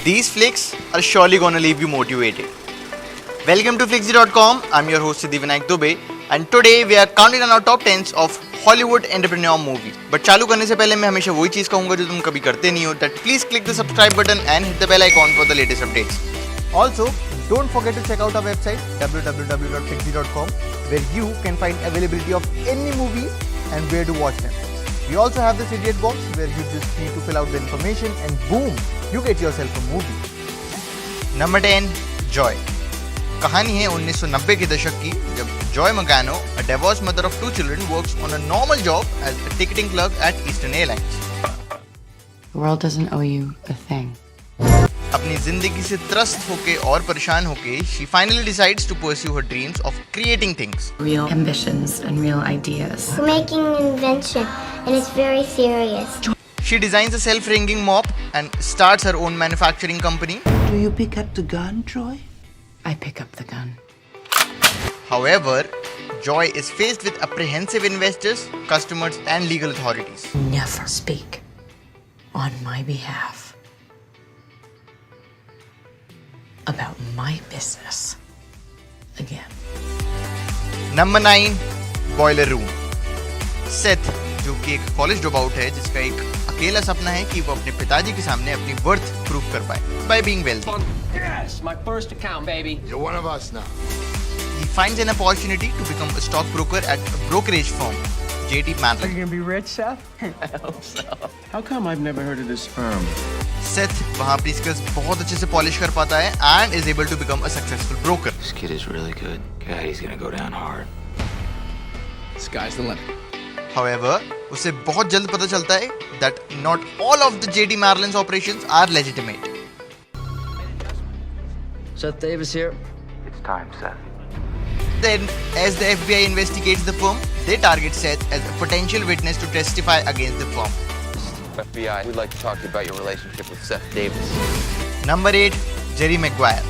These flicks are surely gonna leave you motivated. Welcome to Flixzy.com. I'm your host Siddhi Vinayak Dubey, and today we are counting on our top 10s of Hollywood entrepreneur movie. But चालू करने से पहले मैं हमेशा वही चीज़ कहूँगा जो तुम कभी करते नहीं हो. That please click the subscribe button and hit the bell icon for the latest updates. Also, don't forget to check out our website www.flixzy.com, where you can find availability of any movie and where to watch them. We also have this idiot box where you just need to fill out the information and boom, you get yourself a movie. Number 10, Joy. कहानी है 1990 के दशक की जब Joy मगानो, a divorced mother of 2 children, works on a normal job as a ticketing clerk at Eastern Airlines. The world doesn't owe you a thing. अपनी जिंदगी से त्रस्त होके और परेशान होके she finally decides to pursue her dreams of creating things. Real ambitions and real ideas. We're making an invention, and it's very serious. She designs a self-ringing mop and starts her own manufacturing company. Do you pick up the gun, Troy? I pick up the gun. However, Joy is faced with apprehensive investors, customers, and legal authorities. Never speak on my behalf about my business again. Number 9, Boiler Room. Seth, जो कि एक college drop out है जिसका एक अकेला सपना है कि वो अपने पिताजी के सामने अपनी वर्थ प्रूव कर पाए by being wealthy. Yes, my first account, baby. You're one of us now. He finds an opportunity to become a stockbroker at a brokerage firm, JT Manley. Are you gonna be rich, Seth? I hope so. How come I've never heard of this firm? Seth वहाँ अपनी skills बहुत अच्छे से polish कर पाता है and is able to become a successful broker. This kid is really good. God, he's gonna go down hard. Sky's the limit. However, उसे बहुत जल्द पता चलता है that not all of the JT Marlin's operations are legitimate. Seth Davis here. It's time, Seth. Then, as the FBI investigates the firm, they target Seth as a potential witness to testify against the firm. FBI, we'd like to talk to you about your relationship with Seth Davis. Number 8, Jerry Maguire.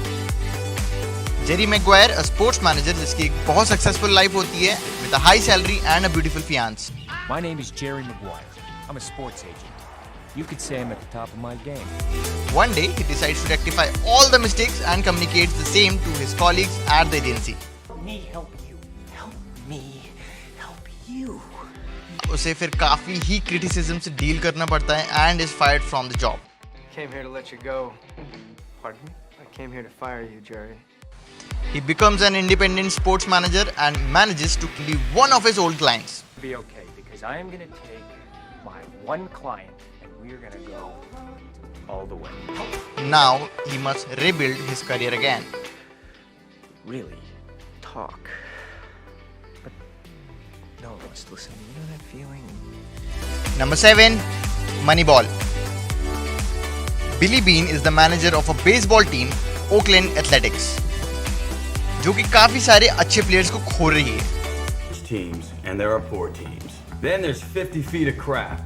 Jerry Maguire, a sports manager जिसकी एक बहुत successful life होती है with a high salary and a beautiful fiance. My name is Jerry Maguire. I'm a sports agent. You could say I'm at the top of my game. One day, he decides to rectify all the mistakes and communicates the same to his colleagues at the agency. Me help you. Help me. Help you. उसे फिर काफी ही criticism से deal करना पड़ता है and is fired from the job. Came here to let you go. Pardon me? I came here to fire you, Jerry. He becomes an independent sports manager and manages to leave one of his old clients. Be okay, because I am gonna take my one client and we're gonna go all the way. Now he must rebuild his career again. Really talk. But no one's listening. You know that feeling? Number 7, Moneyball. Billy Bean is the manager of a baseball team, Oakland Athletics, जो कि काफी सारे अच्छे players को खो रही है. Teams and there are poor teams. Then there's 50 feet of crap.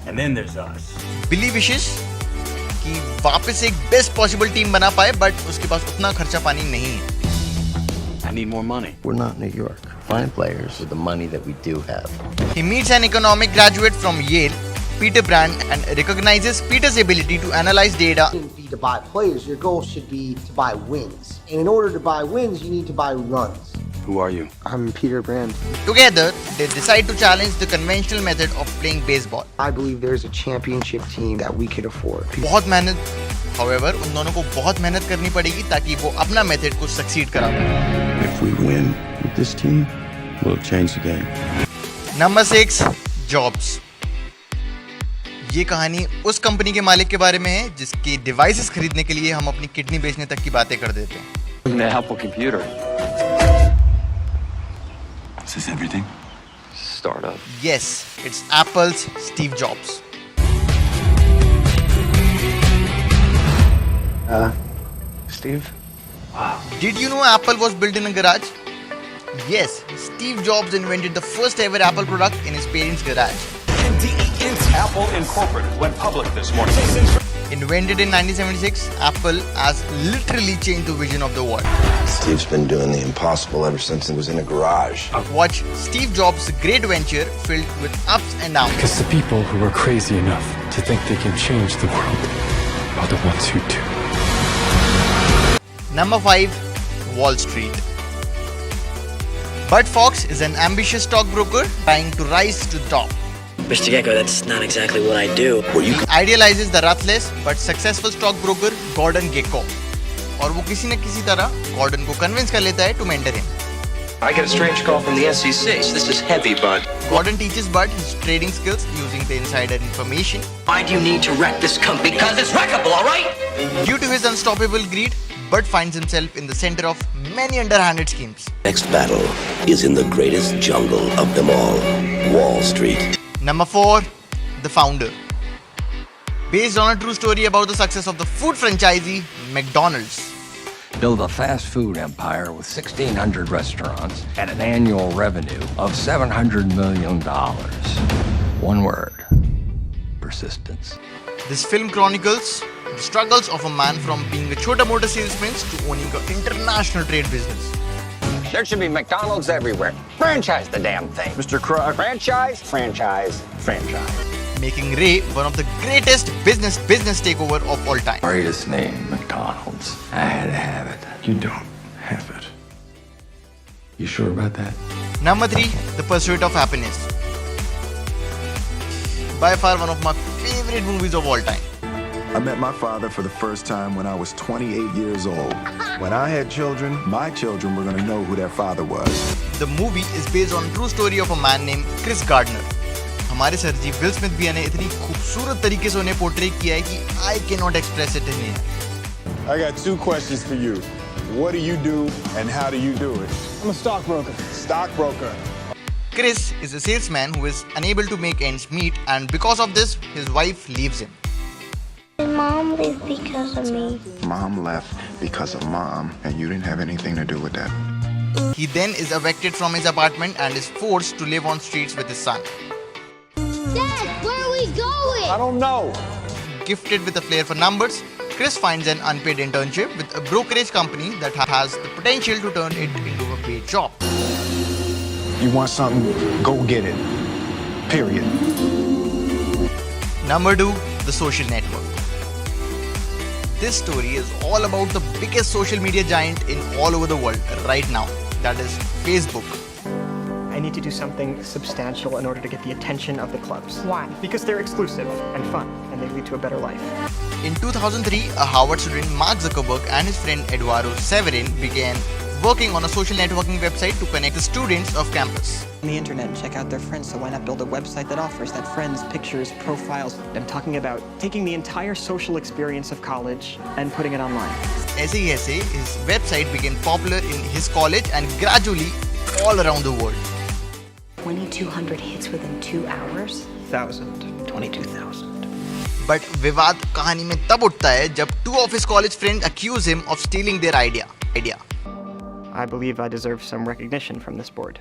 And then there's us. Billy wishes कि वापस एक बेस्ट पॉसिबल टीम बना पाए, बट उसके पास उतना खर्चा पानी नहीं है. I need more money. We're not New York. Find players with the money that we do have. He meets an economic graduate from Yale, Peter Brand, and recognizes Peter's ability to analyze data. Shouldn't be to buy players. Your goal should be to buy wins. And in order to buy wins, you need to buy runs. Who are you? I'm Peter Brand. Together, they decide to challenge the conventional method of playing baseball. I believe there's a championship team that we could afford. बहुत मेहनत, however, उन दोनों को बहुत मेहनत करनी पड़ेगी ताकि वो अपना मेथड को सक्सीड करा पाए. If we win with this team, we'll change the game. Number 6, Jobs. ये कहानी उस कंपनी के मालिक के बारे में है जिसकी डिवाइसेस खरीदने के लिए हम अपनी किडनी बेचने तक की बातें कर देते हैं. The Apple computer. Is this everything? Startup. Yes, it's Apple's Steve Jobs. Steve? Did you know Apple was built in a garage? Yes, Steve Jobs invented the first ever Apple product in his parents' garage. Apple Incorporated went public this morning. Invented in 1976, Apple has literally changed the vision of the world. Steve's been doing the impossible ever since he was in a garage. Watch Steve Jobs' great venture filled with ups and downs. Because the people who are crazy enough to think they can change the world are the ones who do. Number 5. Wall Street. Bud Fox is an ambitious stockbroker trying to rise to the top. Mr. Gecko, that's not exactly what I do. He idealizes the ruthless but successful stockbroker Gordon Gekko. और वो किसी न किसी तरह Gordon को convince कर लेता है to mentor him. I get a strange call from the SEC. This is heavy, Bud. Gordon teaches Bud his trading skills using the insider information. Why do you need to wreck this company? Because it's wreckable, all right? Due to his unstoppable greed, Bud finds himself in the center of many underhanded schemes. Next battle is in the greatest jungle of them all, Wall Street. Number 4. The Founder. Based on a true story about the success of the food franchisee McDonald's. Build a fast food empire with 1,600 restaurants and an annual revenue of $700 million. One word: persistence. This film chronicles the struggles of a man from being a chota-mota salesman to owning an international trade business. There should be McDonald's everywhere. Franchise the damn thing. Mr. Krug. Franchise, franchise, franchise. Making Ray one of the greatest business takeover of all time. Greatest name, McDonald's. I had to have it. You don't have it. You sure about that? Number 3. The Pursuit of Happiness. By far one of my favorite movies of all time. I met my father for the first time when I was 28 years old. When I had children, my children were going to know who their father was. The movie is based on a true story of a man named Chris Gardner. हमारे sir ji will Smith भी ने इतनी खूबसूरत तरीके से उन्हें portray किया है कि I cannot express it in here. I got 2 questions for you. What do you do and how do you do it? I'm a stockbroker. Stockbroker. Chris is a salesman who is unable to make ends meet, and because of this, his wife leaves him. Did Mom leave because of me? Mom left because of Mom, and you didn't have anything to do with that. He then is evicted from his apartment and is forced to live on streets with his son. Dad, where are we going? I don't know. Gifted with a flair for numbers, Chris finds an unpaid internship with a brokerage company that has the potential to turn it into a paid job. You want something? Go get it. Period. Number 2. The Social Network. This story is all about the biggest social media giant in all over the world right now. That is Facebook. I need to do something substantial in order to get the attention of the clubs. Why? Because they're exclusive and fun, and they lead to a better life. In 2003, a Harvard student, Mark Zuckerberg, and his friend Eduardo Severin began working on a social networking website to connect the students of campus. On the internet and check out their friends, so why not build a website that offers that friends, pictures, profiles? I'm talking about taking the entire social experience of college and putting it online. ऐसे ही ऐसे, his website became popular in his college and gradually all around the world. 2,200 hits within 2 hours? 22,000. But विवाद कहानी में तब उठता है जब 2 of his college friends accuse him of stealing their idea. I believe I deserve some recognition from this board.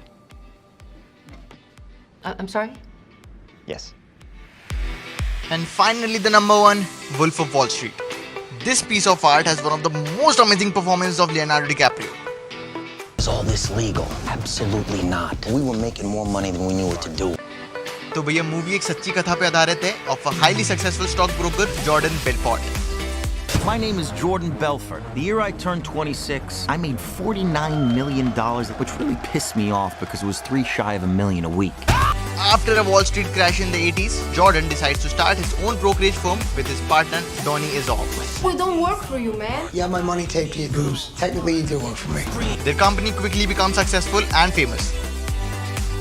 I'm sorry? Yes. And finally, the number 1, Wolf of Wall Street. This piece of art has one of the most amazing performances of Leonardo DiCaprio. Is all this legal? Absolutely not. We were making more money than we knew what to do. तो भैया movie एक सच्ची कथा पे आधारित है of a highly successful stockbroker Jordan Belfort. My name is Jordan Belfort. The year I turned 26, I made $49 million, which really pissed me off because it was 3 shy of $1 million a week. After a Wall Street crash in the 80s, Jordan decides to start his own brokerage firm with his partner Donnie Izoff. We don't work for you, man. You have my money taped to your boobs. Technically, you do work for me. Their company quickly becomes successful and famous.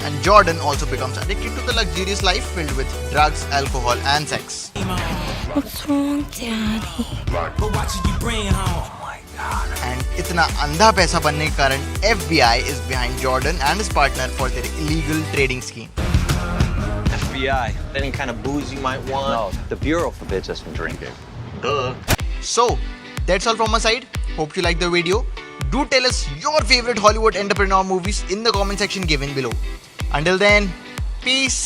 And Jordan also becomes addicted to the luxurious life filled with drugs, alcohol, and sex. What's wrong, Daddy? And इतना अंधा पैसा बनने के कारण FBI is behind Jordan and his partner for their illegal trading scheme. FBI. Any kind of booze you might want? No, the Bureau forbids us from drinking. Duh. So, that's all from my side. Hope you liked the video. Do tell us your favorite Hollywood entrepreneur movies in the comment section given below. Until then, peace.